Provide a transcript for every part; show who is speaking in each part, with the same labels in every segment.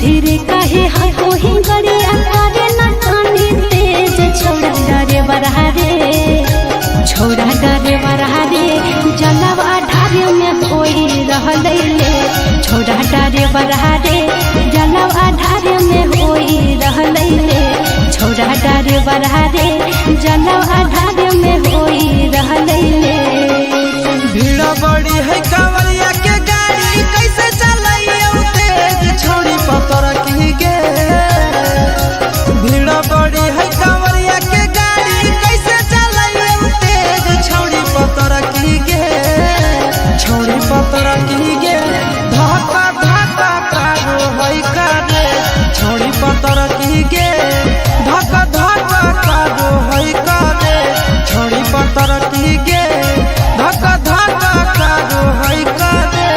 Speaker 1: धीरे काहे हाको ही गरिया करे न कानी तेज छोड़ा डरे बरहारे छोड़ा डरे बरहारे जलवा ढारे में कोई रहले ले छोड़ा डरे बरहारे जलवा ढारे में कोई रहले ले छोड़ा डरे बरहारे जलवा ढारे में कोई रहले ले।
Speaker 2: भीड़ बड़ी है कांवरिया के गाड़ी कैसे चलाइए तेज छोड़ी पतर की गे। भीड़ बड़ी है कांवरिया के गाड़ी कैसे चलाइए तेज छोड़ी पतर की गे छोड़ी पतर की गे। धक्का धक्का कारो है कारे छोड़ी पतर की गे धक्का धक्का कारो है कारे छोड़ी पतर की गे धक्का धक्का कारो है कारे।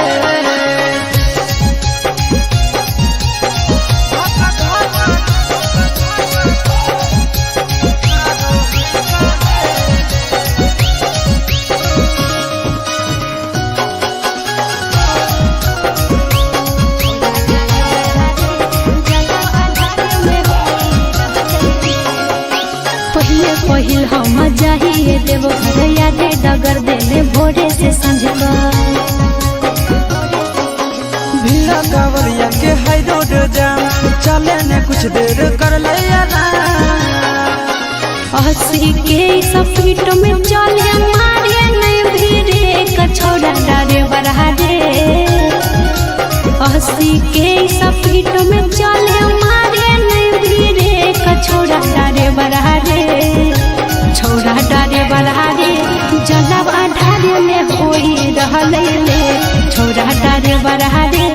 Speaker 1: पहिल हम जाहिए देव घर यादे डगर देले भोरे से संझ
Speaker 2: भीड़ा कांवरिया के हाई रोड जाम चले ने कुछ देर कर ले
Speaker 1: हंसी के सपीट में चले मारे नहीं भीड़े कछोड़ा डरे बरहारे हंसी के सपीट में चले मारे नहीं भीड़े कछोड़ा डरे बरहारे छोड़ा डरे बरहारे जलवा ढारे में कोई रहले ले छोड़ा डरे बरहारे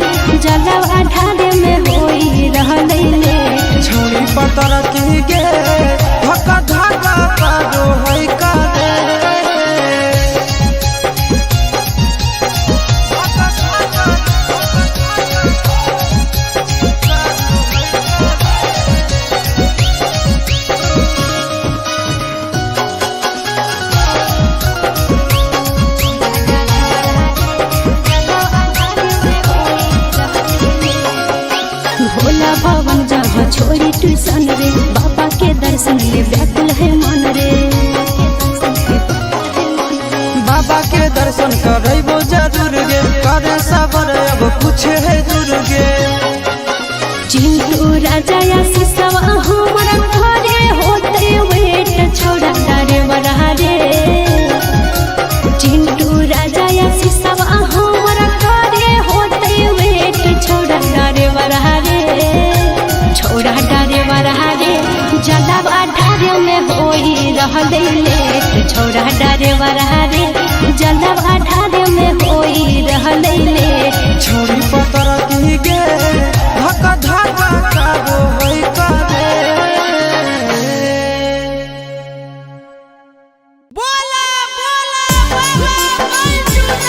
Speaker 1: जलवा ढारे में कोई रहले ले
Speaker 2: छोड़ी पतर की गे धक्का धक्का कारो है कारे।
Speaker 1: भोला भवन जहाँ छोड़ी ट्यूशन रे बाबा के दर्शन ले व्याकुल है मन रे
Speaker 2: बाबा के दर्शन करबो जरूर गे करे सबर अब कुछ है दूर गे।
Speaker 1: चिंटू राजा या सिसवा हमारा घरे होते वेट छोड़ा डरे बरहारे चिंटू राजा या सिसवा हमारा घरे होते वेट छोड़ा डरे बरहारे छोड़ा डरे बरहारे जलवा ढारे में होई रहले ले छोड़ा डरे बरहारे जलवा ढारे में होई रहले ले
Speaker 2: छोड़ी पतर की गे धक्का धक्का कारो है कारे। बोला बोला बाबा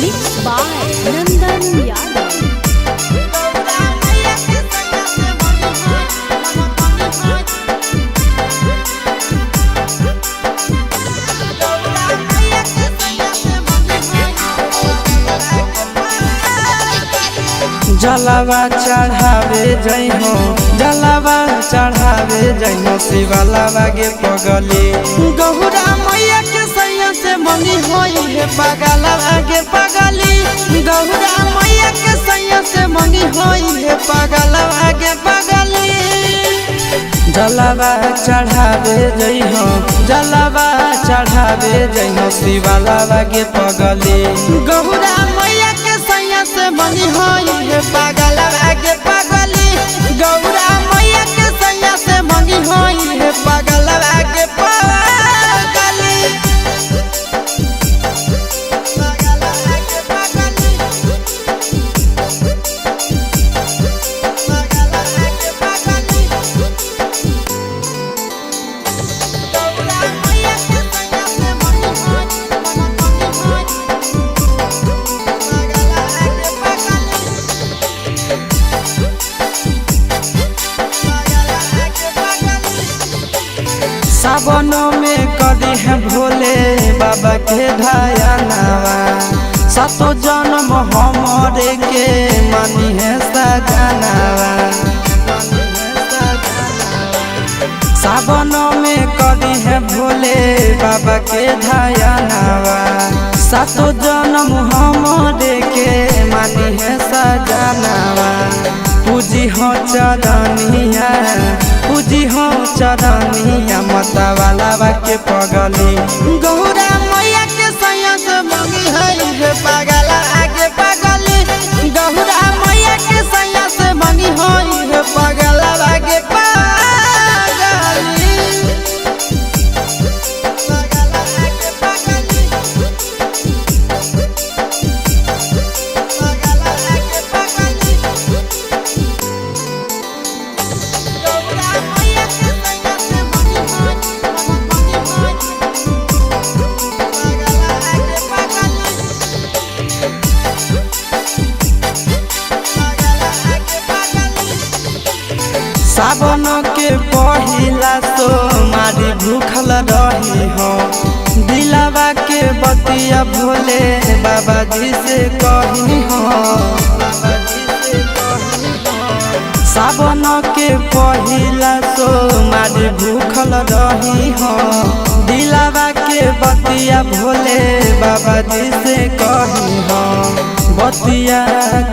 Speaker 1: Mixed by Nandan Yadav.
Speaker 2: जलवा चढ़ावे जइहो जलवा चढ़ावे जइहो शिवलावा गे पगली गहुरा मैया के सैया से मंगी होई है पगलवा गे पगली गहुरा मैया के सैया से मंगी होई है पगलवा गे पगली। जलवा चढ़ावे जइहो जलवा चढ़ावे जइहो शिवलावा गे पगली गहुरा मैया के सैया से मंगी होई है पगलवा गे पगली गौरा मैया के सैया से मंगी होई है पगलवा गे पगली। सावनों में कदी है भोले बाबा बाबा के ध्यानवा सातो जन्म हमरे के मानी है सजनवा सावन में करी है भोले बाबा के ध्यानवा सातो जन्म हमरे के मानी है सजनवा पूजी हो चरनिया पूजी हो चरनिया माता वाला के पगली गौरा मैया के सैया से मंगी है पगला आगे पगली गौरा मैया के सैया से मंगी है पगला आगे सावन के पहिला तो मारी भूखल रही हो दिलावा के बतिया भोले बाबा जी से कही हो सावन के पहिला तो मारी भूखल रही हो दिलावा के बतिया भोले बाबा जी से कही हो बतिया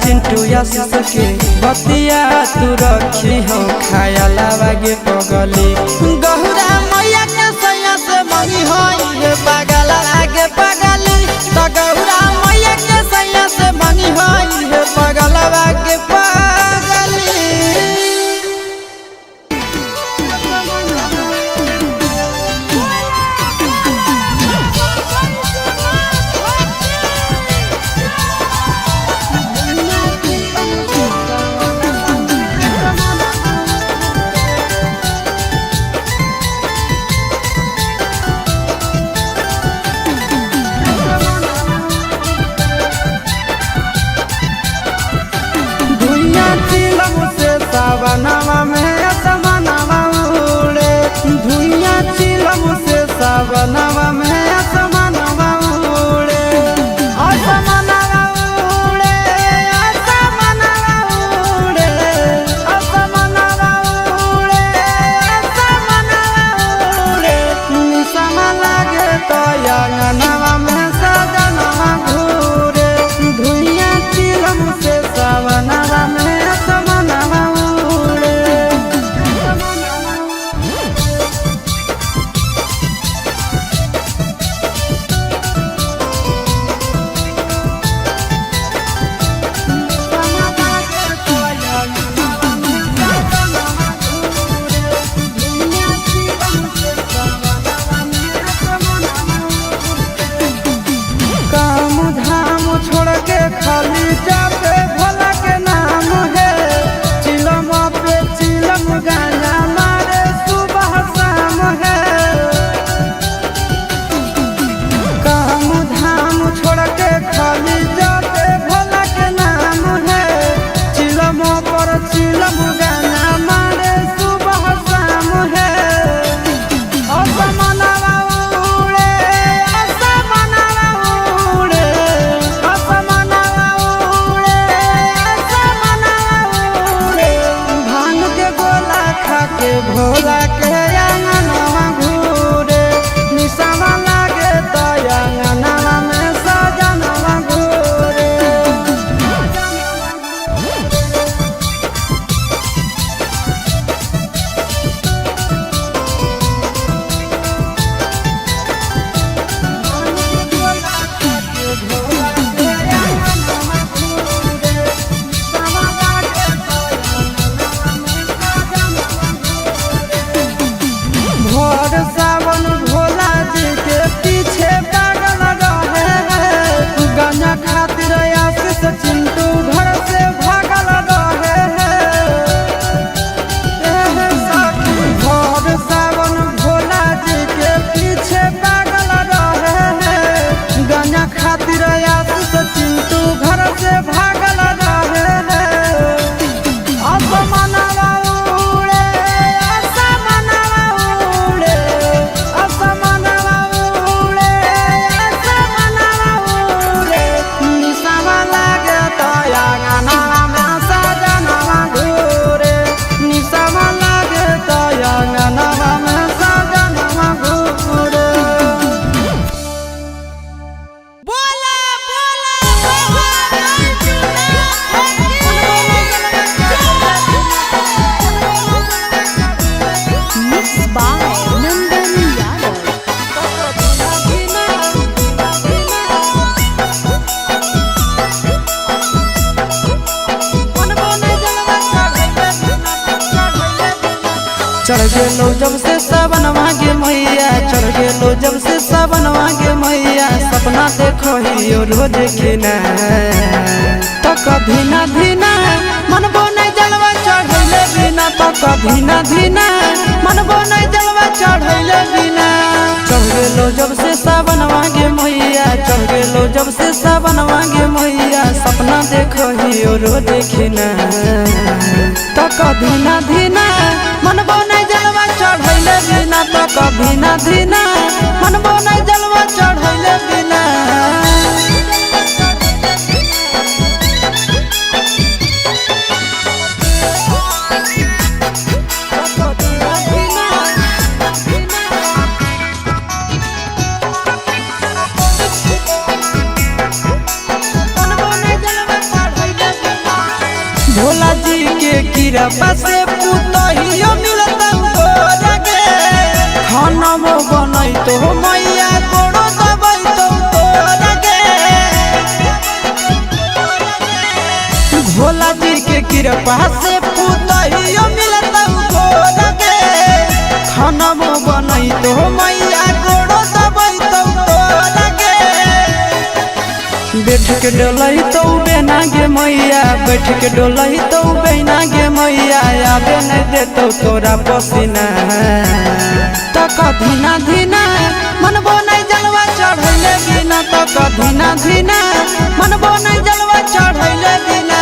Speaker 2: चिंटू यश के बतिया तू रखी हो खाया लागे पगली गहुरा मैया के सैया से मंगी हो ये पगला आगे पगली तो गहुरा मैया के सैया से मंगी हो ये पगला आगे पगली सावनवा में असमनवा उड़े धुइया चिलम से सावनवा में असमनवा उड़े असमनवा उड़े असमनवा उड़े असमनवा उड़े असमनवा उड़े निसम लागे तो अंगनवा में सजनवा घूरे धुइया चिलम से सावनवा में चढ़ गेलो जब से सावन मांगे मैया, चढ़ गेलो जब से सावन मांगे मैया, सपना देखो ही रोज खिना तो कभी ना धीना मनबो नहीं जलवा चढ़ैले बिना, तो कभी ना धीना मनबो नहीं जलवा चढ़ैले बिना। चढ़ गेलो जब से सावन मांगे मैया, चढ़ गेलो जब से सावन मांगे मैया, सपना देखो ही रोज खिना तो कभी ना धीना मनबो नहीं जलवा चढ़ैले बिना, तो कभी ना धीना मनबो नहीं जलवा चढ़ैले बिना। भोला जी के कृपा से पुतहियो मिलता गे, खाना में बनई तो मैया गोड़ो दबई तो गे। भोला जी के कृपा से पुतहियो मिलता गे, खाना में बनई तो मैया गोड़ो दबई तो गे। बैठ के डोलई तो बेना गे मैया, बैठ के डोलई तो बेना गे मैया, आबे नहीं देतो तोरा पसीना तो कभी ना धीना मनबो नहीं जलवा चढ़ैले बिना, तो कभी ना धीना मनबो नहीं जलवा चढ़ैले बिना।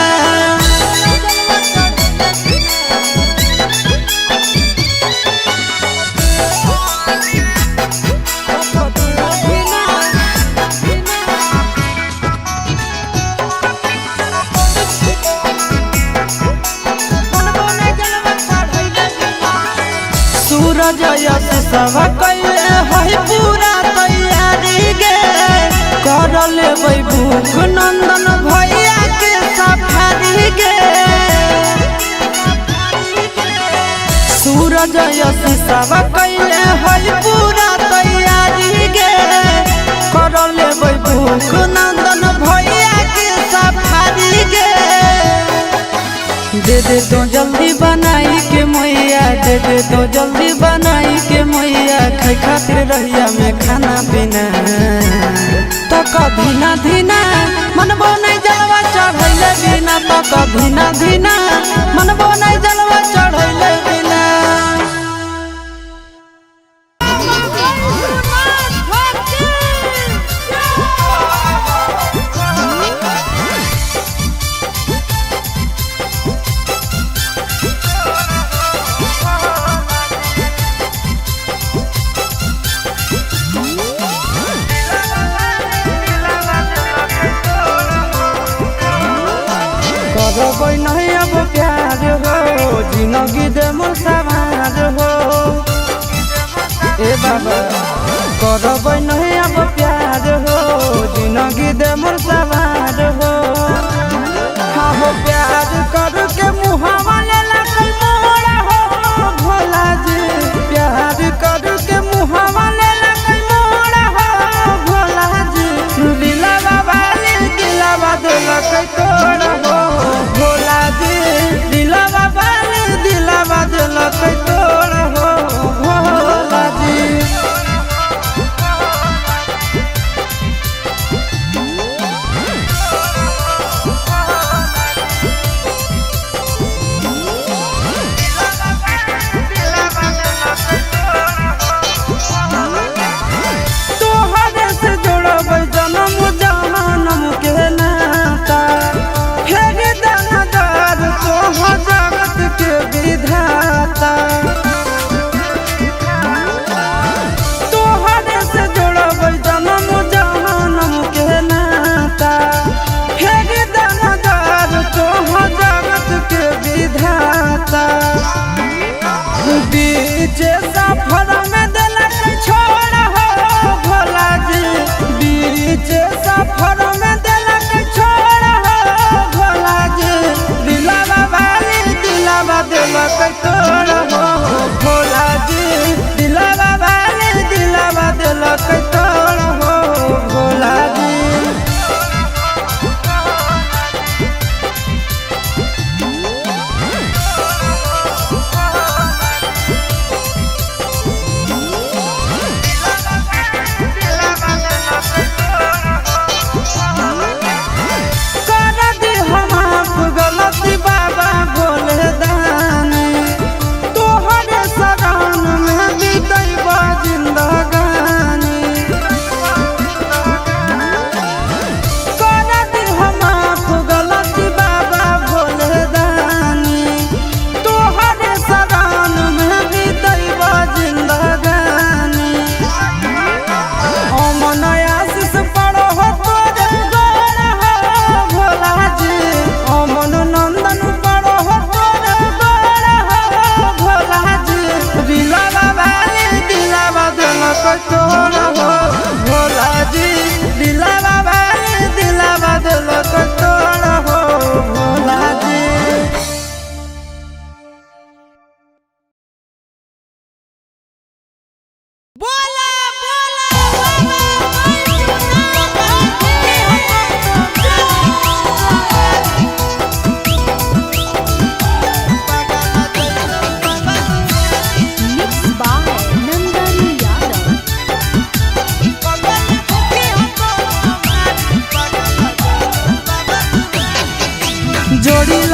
Speaker 2: सूरज यश सब कैले है पूरा तैयारी गे, कर लेबै भूख नंदन भैया के सफारी गे। सूरज यश सब कैले है पूरा तैयारी गे, कर लेबै भूख नंदन भैया के सफारी गे। दे दे तो जल्दी बनाई के मैया, दे दे तो जल्दी बनाई के मैया, खाए खातिर रहिया में खाना पीना तो कभी ना धीना मनबो नहीं जलवा चढ़ैले बिना, तो कभी ना धीना मनबो नहीं जलवा चढ़ैले बिना। करबै नहीं अब प्यार हो, जिंदगी दे मोर सवार हो ए बाबा। करबै नहीं अब प्यार हो, जिंदगी दे मोर सवार हो। हाँ हो प्यार करके मुहावा लेला कई मोरा हो भोला जी, प्यार करके मुहावा लेला कई मोरा हो भोला जी। दिला बाबा दिला बदला कई तोड़ा हो भोला जी, दिला बाबा दिला बदला कई तोड़ा हो भोला जी।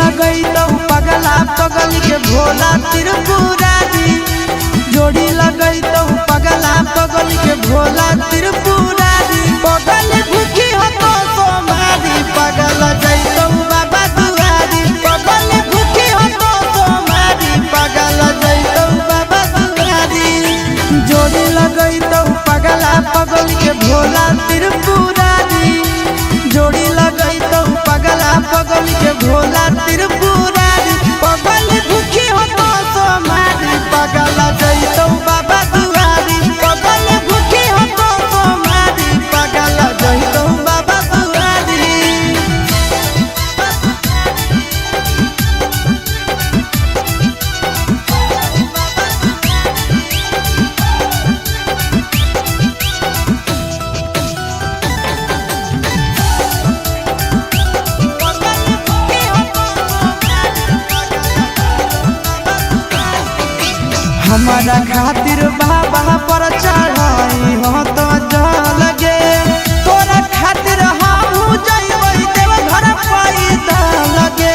Speaker 2: लगई तो पगला पगली के भोला त्रिपुरारी जोड़ी लगई तो पगला पगली के भोला त्रिपुरारी पगल भूखी हो तो सोमारी पगल जैतो बाबा दुआरी पगल भूखी हो तो सोमारी पगल जैतो बाबा दुआरी जोड़ी लगई तो पगला पगली के भोला त्रिपुरारी जोड़ी लगई तो पगला पगली के भोला त्रिपुरारी पगल भूखी हो तो सोमारी पगल जैतो बाबा दुआरी पगल भूखी हो तो सोमारी पगल जैतो बाबा दुआरी। हमारा खातिर बाबा पर चढ़ाई हो तो लगे तोरा खातिर हम जइबै देव घर पैदा लगे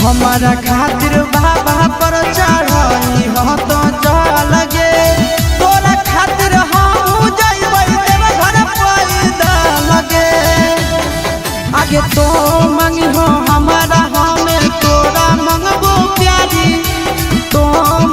Speaker 2: हमारा खातिर बाबा पर चढ़ाई हो तो लगे तोरा खातिर हम जइबै देव घर पैदा लगे आगे तो मंगी हो हमारा हमें तोरा मंगबो प्यारी तो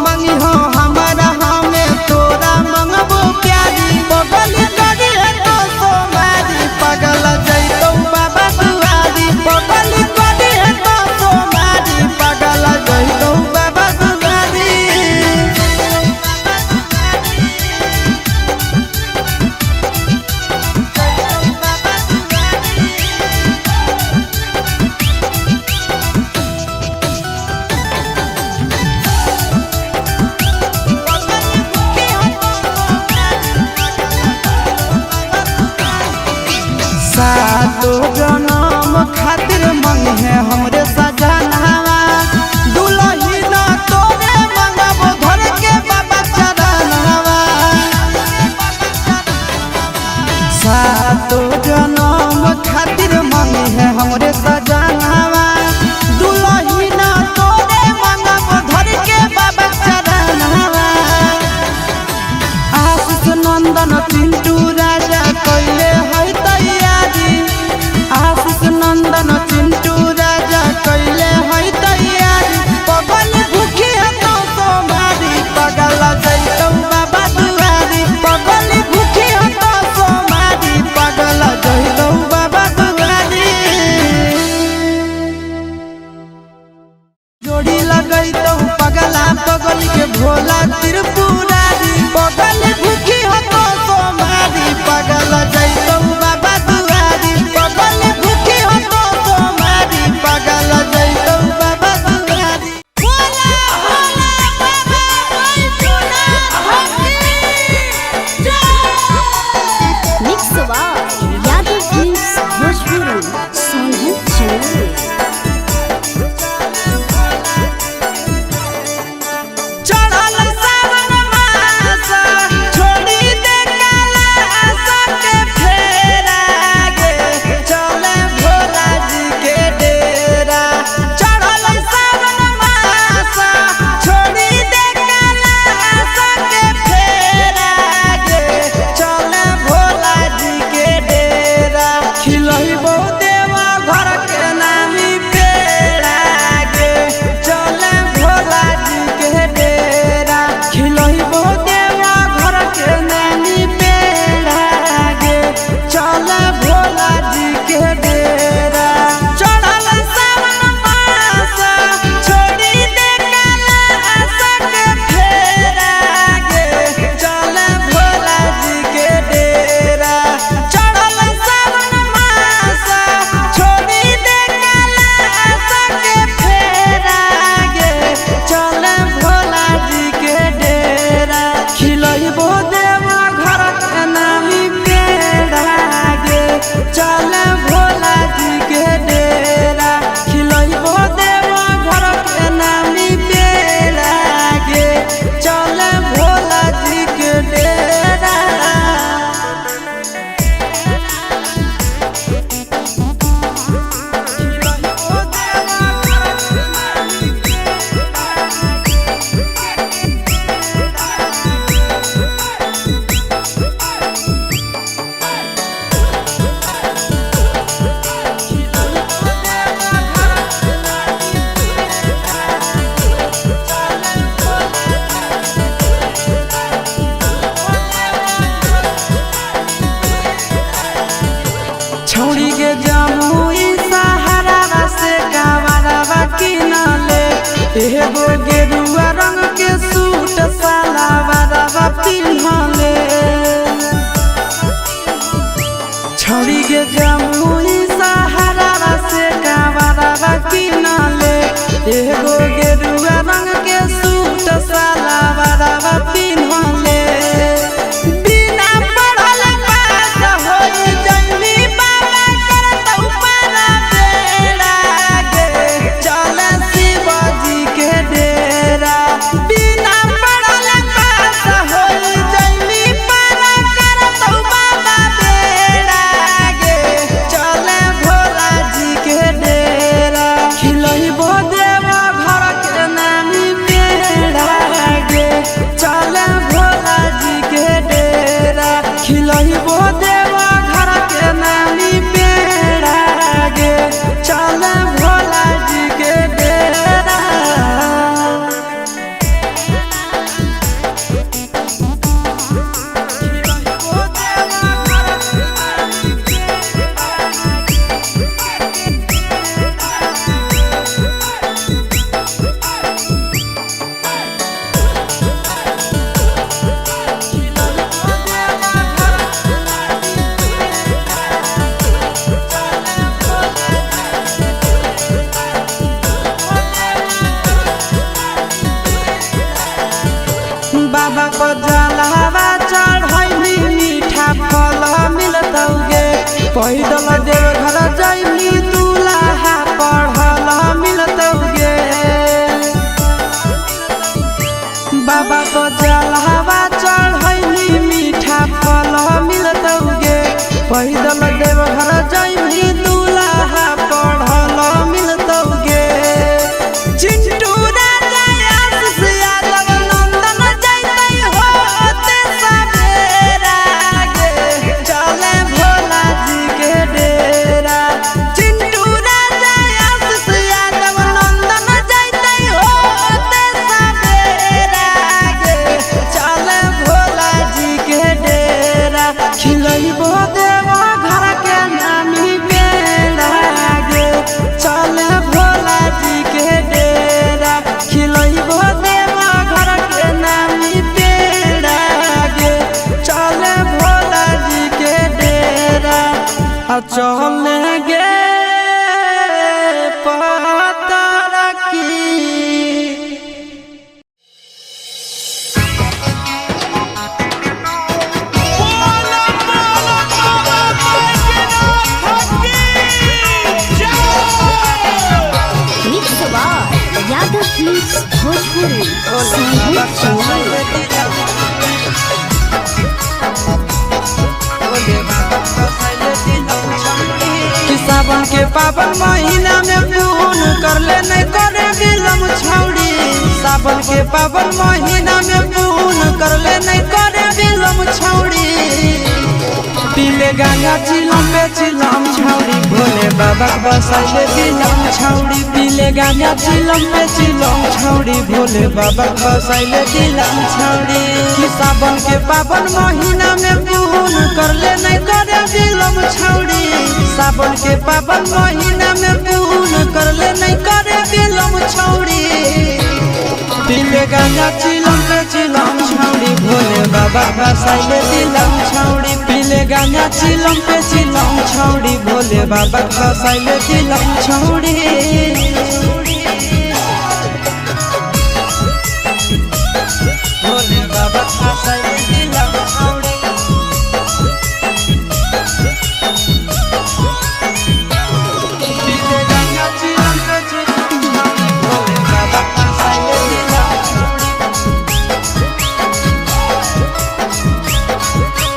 Speaker 2: मंगी हो हमारा हमें तोरा मंगबो प्यारी पगल करी है तो सोमारी पगल जैतो बाबा दुआरी पगल करी है तो सोमारी पगल जैतो बाबा दुआरी। सातो जनम खातिर मंग है हमरे सजनावा दुलही ना तोरे मंगबो धर के बाबा चरणवा सातो जनम खातिर मंग है हमरे सजनावा दुलही ना तोरे मंगबो धर के बाबा चरणवा आशीष नंदन चिंटू राजा कइले है तैयारी आशीष नंदन चिंटू राजा कइले है तैयारी पगल भूखी है तो सोमारी पगल जैतो बाबा दुआरी पगल भूखी है तो सोमारी पगल जैतो बाबा दुआरी जोड़ी लगई तो पगला पगली के भोला त्रिपुरारी पगल भूखी हो तो सोमारी पगल जैतो गेरुआ रंग के सूट सलवारवा पिन्हले छड़ी के जमुई सहारा से कावरवा किनले एगो गेरुआ रंग के सूट सलवारवा पिन्हले बिना पढ़ल पास होई जइनी बाबा करत ऊपर बेड़ा गे चले शिवजी के डेरा बिना पढ़ल पास होई जइनी बाबा करत बाबा बेड़ा गे चले भोला जी के डेरा खिलइबो देवा घर के नामी पेड़ा गे चले भोला जी के डेरा खिलइबो देवा घर के नामी पेड़ा गे चले भोला जी के डेरा बाबा को जलावा चढ़ैली मीठा फल मिलतौगे पैदल देव घर जइली दूल्हा पढ़ल मिलतौगे बाबा को जलावा चढ़ैली मीठा फल मिलतौगे पैदल देव घर जइली दूल्हा पढ़ल मिलतौगे चिंटू राजा आशीष यादव नंदन जइतै होते सवेरा गे चले भोला जी के डेरा चिंटू राजा आशीष यादव नंदन जइतै होते सवेरा गे चले भोला जी के डेरा खिलइबो देवा घर के नामी बेड़ा गे चले भोला जी के डेरा खिलइबो देवा घर के नामी बेड़ा गे चले भोला जी के डेरा आ चले गे पतर की
Speaker 1: Mixed by Yadav Films Bhojpuri. Sangeet Chauhan.
Speaker 2: कि सावन के पावन महीना में पून कर ले नहीं करे बिलम छौड़ी सावन के पावन महीना में पून कर ले नहीं करे बिलम छौड़ी पीले गांजा चिलम पे चिलम छौड़ी भोले बाबा बसाइले दिलम छौड़ी पीले गांजा चिलम पे चिलम छौड़ी भोले बाबा बसाइले दिलम छौड़ी कि सावन के पावन महीना में पून कर ले नहीं करे बिलम छौड़ी सावन के पावन महीना में पून कर ले नहीं करे बिलम छौड़ी पीले गांजा चिलम पे चिलम छौड़ी भोले बाबा बसाइले दिलम छौड़ी पीले गांजा चिलम पे चिलम छौड़ी भोले बाबा बसाइले दिलम छौड़ी भोले बाबा बसाइले दिलम छौड़ी पीले गांजा चिलम पे चिलम छौड़ी भोले बाबा बसाइले दिलम छौड़ी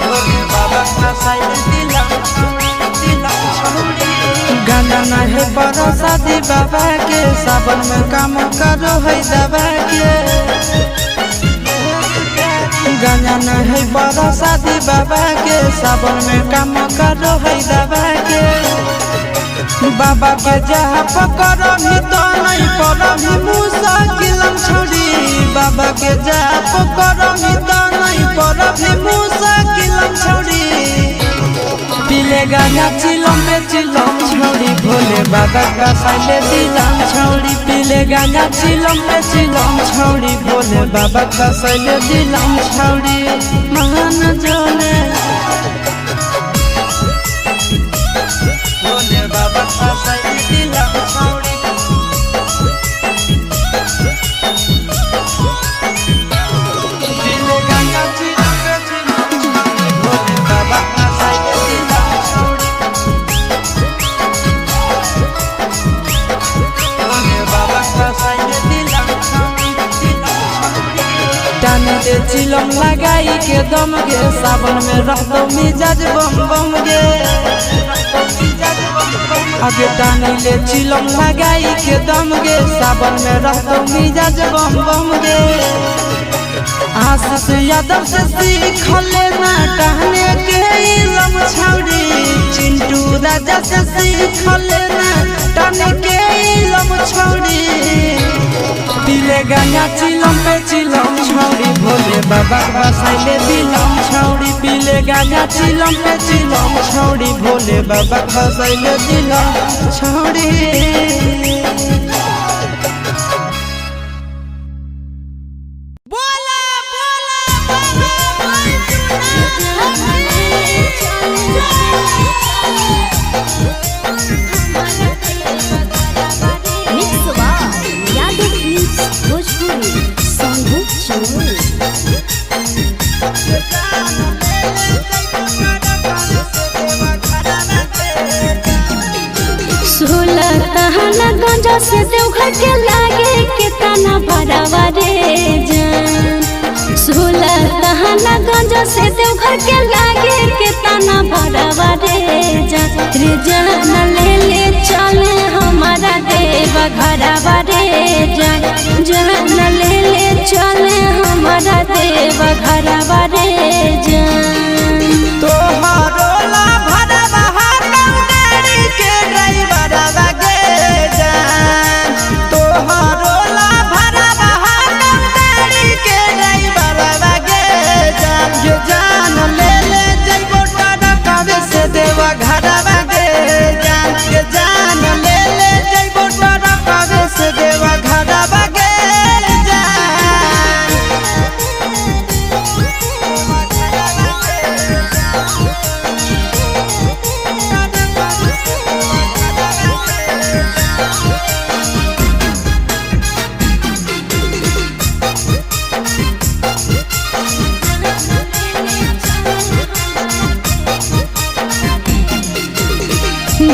Speaker 2: भोले बाबा बसाइले दिलम छौड़ी गाना ना है बड़ा शादी बाबा के सावन में काम करो है दबा के गाना ना है बड़ा शादी बाबा के सावन में काम करो है दबा के बाबा के जहाँ पकड़ भी तो नहीं पड़ भी मुश्किल छोड़ी बाबा के जहाँ पकड़ भी तो नहीं पड़ भी मुश्किल छोड़ी पीले गाना चिलम पे चिलम छौड़ी भोले बाबा का साइले दिलम छौड़ी पीले गाना चिलम पे चिलम छौड़ी भोले बाबा का साइले दिलम छौड़ी महान जोले भोले बाबा का साइले दिलम छौड़ी पीले गाना चिलम पे चिलम छौड़ी भोले बाबा का साइले दिलम छौड़ी भोले बाबा का साइले दिलम छौड़ी टाने दे चिलम लगाई के दम गे सावन में रहतो मिजाज बम बम गे आगे टाने ले चिलम लगाई के दम गे सावन में रहतो मिजाज बम बम गे आशीष यादव से सीख लेना टहने के इलम छौड़ी चिंटू राजा से सीख लेना टहने के इलम छौड़ी पीले गाना चिलम पे चिलम छौड़ी भोले बाबा का साइले दिलम छौड़ी पीले गाना चिलम पे चिलम छौड़ी भोले बाबा का साइले दिलम छौड़ी
Speaker 1: गंजा से देवघर के लागे कितना भरावा रे जान 16 तहना गंजा से देवघर के लागे कितना भरावा रे जान ले ले चले हमारा देवा घरावा रे जान ले ले चले हमारा देवा घरावा रे जान
Speaker 2: तोहारो ला भरावा हाकम गाड़ी के ड्राइवर आगे जान तोहारो ला भरावा हाकम गाड़ी के ड्राइवर आगे जान जो जान ले ले जइबो टरकावे से देवा घरवा गे जान के जान ले ले जइबो टरकावे से देवा घरवा गे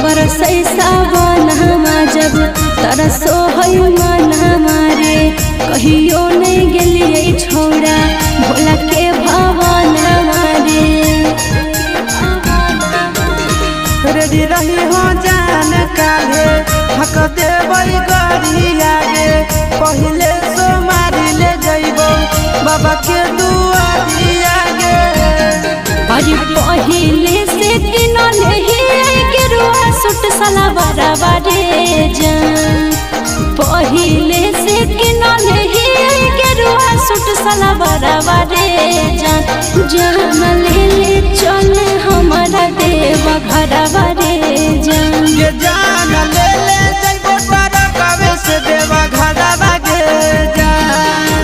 Speaker 1: बरसै सावन हमा जब तरसो है मन हमारे कहियो नहीं गेलिए छोड़ा भोला के भवन हमारे
Speaker 2: रेडी रही हो जान काले हक देवई गरी आगे पहले सो मारी ले जइबो बाबा के दुआरी आगे
Speaker 1: अरे पहले से किनले ही गेरुआ सूट सलवारवा रे जान पहले से किनले ही गेरुआ सूट सलवारवा रे जान ले ले चले हमारा देवा घरवा रे जान
Speaker 2: ये जान ले ले जइबो टरकावे से देवा घरवा गे जान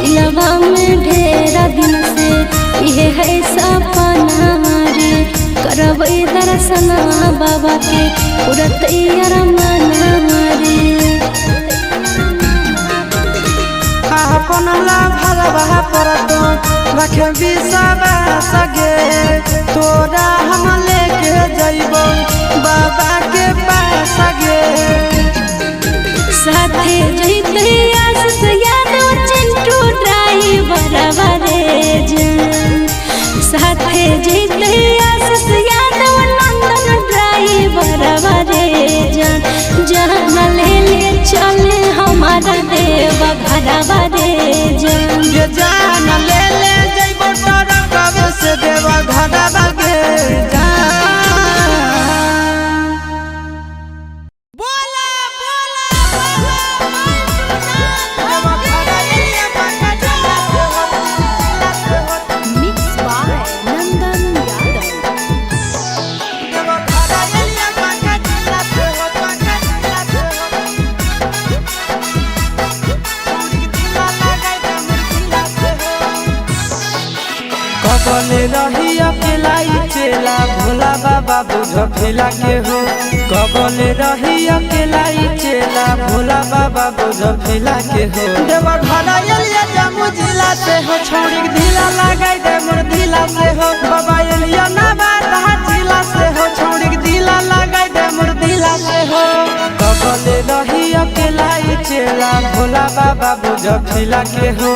Speaker 1: दिलवा में ढेरा दिन से ये है सपना रे करबै दर्शन बाबा के पूरा तैयार मन रे
Speaker 2: अपन ला भरवा परतो रखे बिसावा सगे तोरा हम लेके जइबो बाबा के पास गे
Speaker 1: साथे जइते आशीष यादव चिंटू ड्राइवर रे जान साथे जइते आशीष यादव नंदन ड्राइवर रे जान ले ले चले हमारा देवा घर जलवा रे जान
Speaker 2: ये जान ले ले जइबो ट्रक से देवा घरवा के कबले रही अकेला चेला भोला बाबा बुझ फिला के हो कबले रही अकेला चेला भोला बाबा बुझ फिला के हो देवा घरा एलिया जामु जिला से हो छोड़ी ढीला लगाई दे मोर ढीला से हो बाबा एलिया ना बात जिला से हो छोड़ी ढीला लगाई दे मोर ढीला से हो कबले रही अकेला चेला भोला बाबा बुझ फिला के हो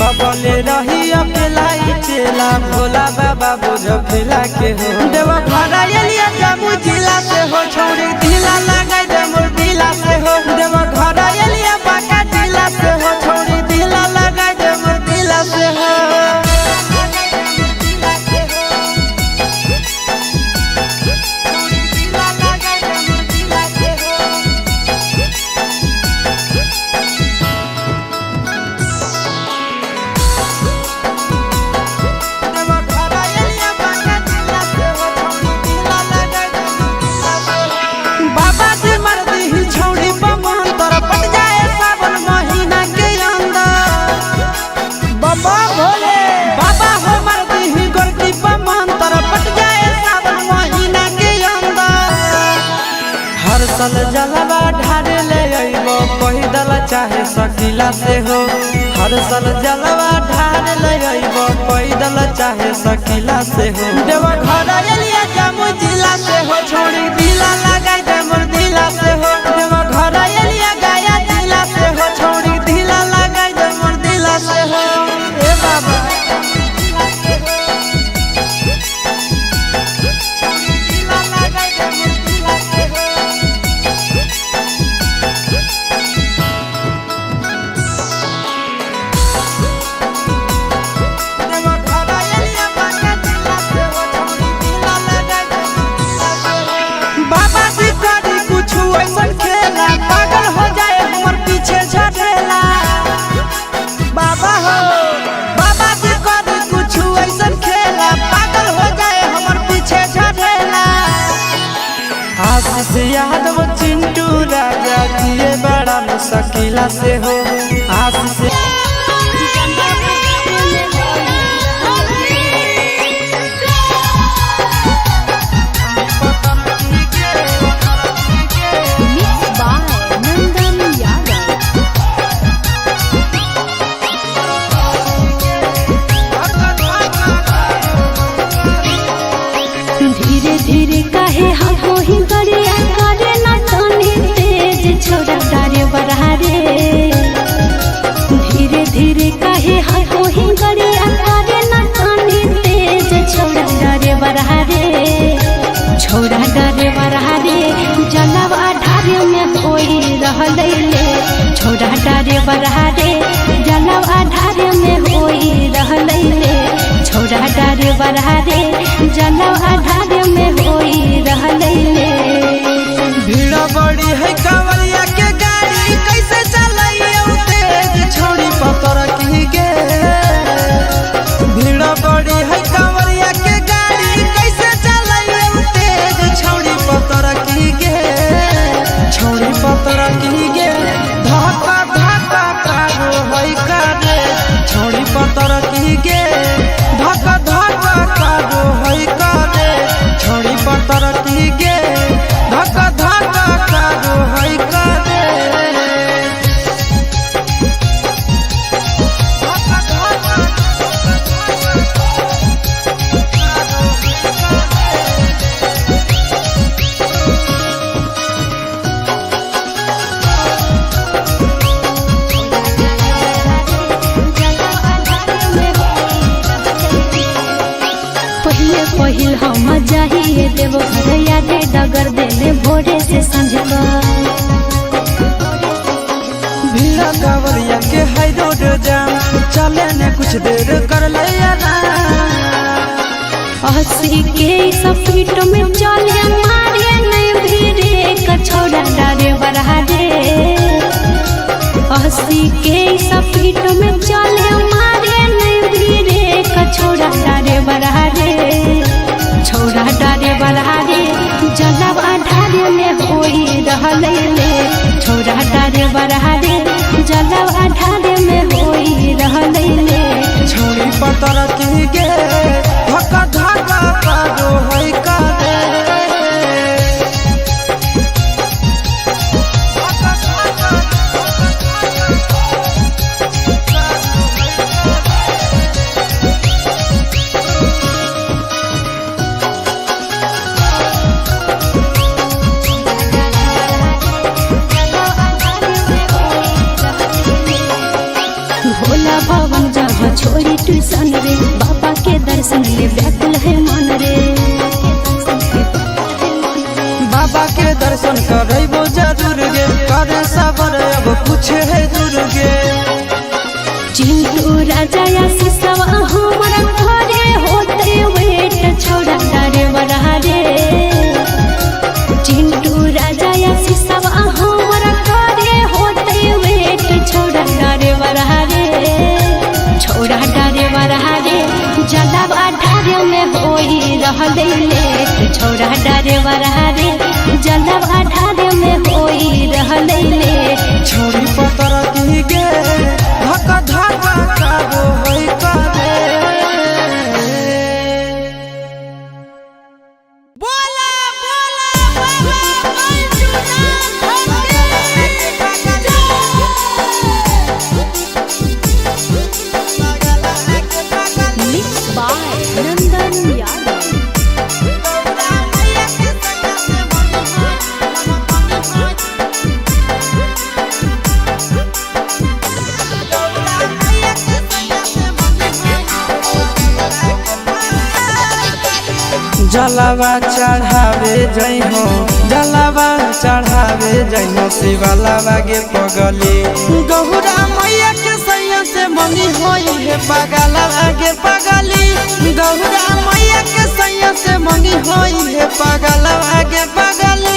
Speaker 2: कबले रही अकेला चेला भोला बाबा बुझ फिला के हो देवा घरा एलिया जामु जिला से हो छोड़ी ढीला लगाई दे मोर ढीला से हो देवा घरा एलिया बाका जिला से हो छोड़ी ढीला लगाई दे मोर ढीला से हो सल जलवा ढारे ले अइबो पैदल चाहे सकीला से हो हर सल जलवा ढारे ले अइबो पैदल चाहे सकीला से हो देवा घरा एलिया जामु जिला से हो छोड़ी ढीला लगाई दे मोर ढीला से हो देवा घरा एलिया गया जिला से हो छोड़ी ढीला लगाई दे मोर ढीला से हो ए बाबा यादव चिंटू राजा दिए बड़ा मुश्किला से हो आशीष
Speaker 1: धीरे धीरे काहे हो ही गरिया करे ना तनी तेज छोड़ा डारे बढ़ा रे धीरे धीरे काहे हो ही गरिया करे ना तनी तेज छोड़ा डारे बढ़ा रे छोड़ा डारे बढ़ा रे जलवा ढारे में कोई रहले ले छोड़ा डारे बढ़ा रे जलवा ढारे में कोई रहले ले छोड़ा डारे बढ़ा रे जलवा ढारे में होई रहले ले
Speaker 2: भीड़ बड़ी है कांवरिया के गाड़ी कैसे चलाइए तेज छोड़ी पतर की गे भीड़ बड़ी है कांवरिया के गाड़ी कैसे चलाइए तेज छोड़ी पतर की गे छोड़ी पतर की गे धक्का धक्का कारो है करे छोड़ी पतर की गे धक्का धक्का कारो है करे छोड़ी पतर की गे धक्का धक्का कारो है करे
Speaker 1: पहिल हम जाइए देवो घर यादे डगर देले भोरे से संझ का
Speaker 2: भीड़ कांवरिया के है रोड जाम चले ने कुछ देर कर ले
Speaker 1: अस्सी के स्पीड में चले मारे नहीं भीड़े कछौड़ा डारे बढ़ा रे 80 के स्पीड में चले मारे नहीं भीड़े कछौड़ा डारे बढ़ा रे छौड़ा डारे बढ़ा रे जलवा ढारे में होई रहले ले छौड़ा डारे बढ़ा रे जलवा ढारे में होई रहले ले
Speaker 2: छोड़ी पतर की गे धक्का धक्का कादो है कादे
Speaker 1: भोला भवन जहाँ छोड़ी ट्यूशन रे बाबा के दर्शन ले व्याकुल है मन रे
Speaker 2: बाबा के दर्शन करबो जरूर गे करे सबर अब कुछ है दूर गे
Speaker 1: चिंटू राजा या सिसवा हमारा घरे होते वेट छोड़ा डारे बढ़ा रे चिंटू राजा या सिसवा हमारा घरे होते वेट छोड़ा डारे बढ़ा रे छोड़ा डारे बढ़ा रे जलवा ढारे में होई रहले ले छोड़ा डारे बढ़ा रे जलवा ढारे में होई रहले ले
Speaker 2: छोड़ी पतर की गे धक्का धक्का कादो है कादे बोला बोला
Speaker 1: Mixed by Nandan Yadav.
Speaker 2: जलवा चढ़ावे जई हो जलवा चढ़ावे जई हो शिवलावा गे पगली गहुरा मैया के सैया से मंगी होई है पगलवा गे पगली गहुरा मैया के सैया से मंगी होई है पगलवा गे पगली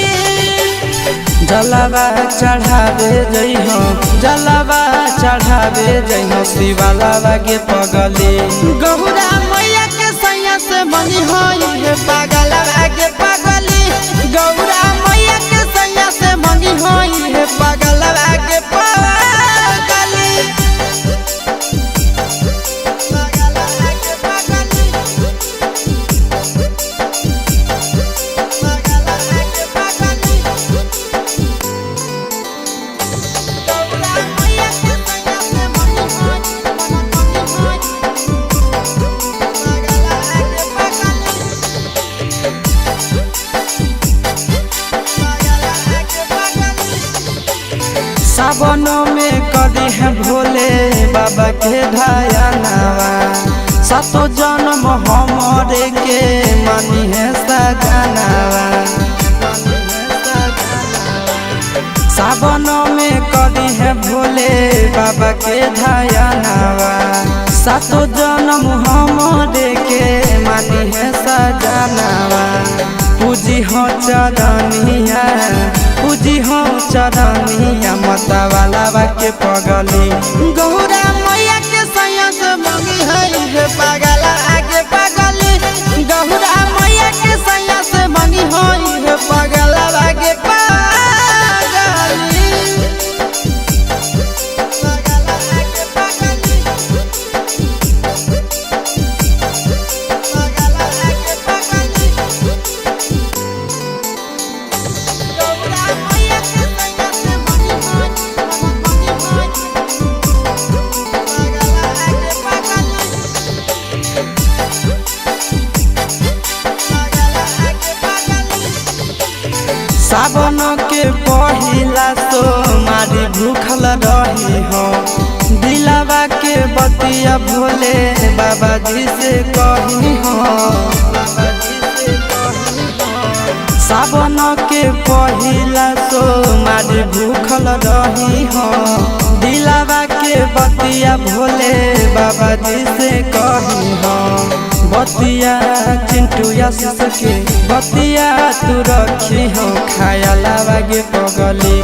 Speaker 2: जलवा चढ़ावे जई हो जलवा चढ़ावे जई हो शिवलावा गे पगली गहुरा मैया के सैया से मंगी होई है पगलवा गे पगली गौरा मैया के सैया से मंगी होई है पगलवा गे पगली सावन में कदी है भोले बाबा के धायनावा सातो जन्म हमरे के मानी है सजनावा सावन में कदी है भोले बाबा के धायनावा सातो जन्म हमरे के मानी है सजनावा पूजी हो चरनिया पूजी हो चरनिया मता वाला के पगली गौरा मैया के सैया से मंगी है पगला आगे पगली गौरा मैया के सैया से मंगी है पगला आगे पगली सावन के पहिला सोमारी भूखल रही हो दिलावा के बतिया भोले बाबा जी से कही हो सावन के पहिला सोमारी भूखल रही हो दिलावा के बतिया बतिया भोले बाबा जी से कही हम बतिया चिंटू आशीष के बतिया तू रखी हो खाया लागे पगली।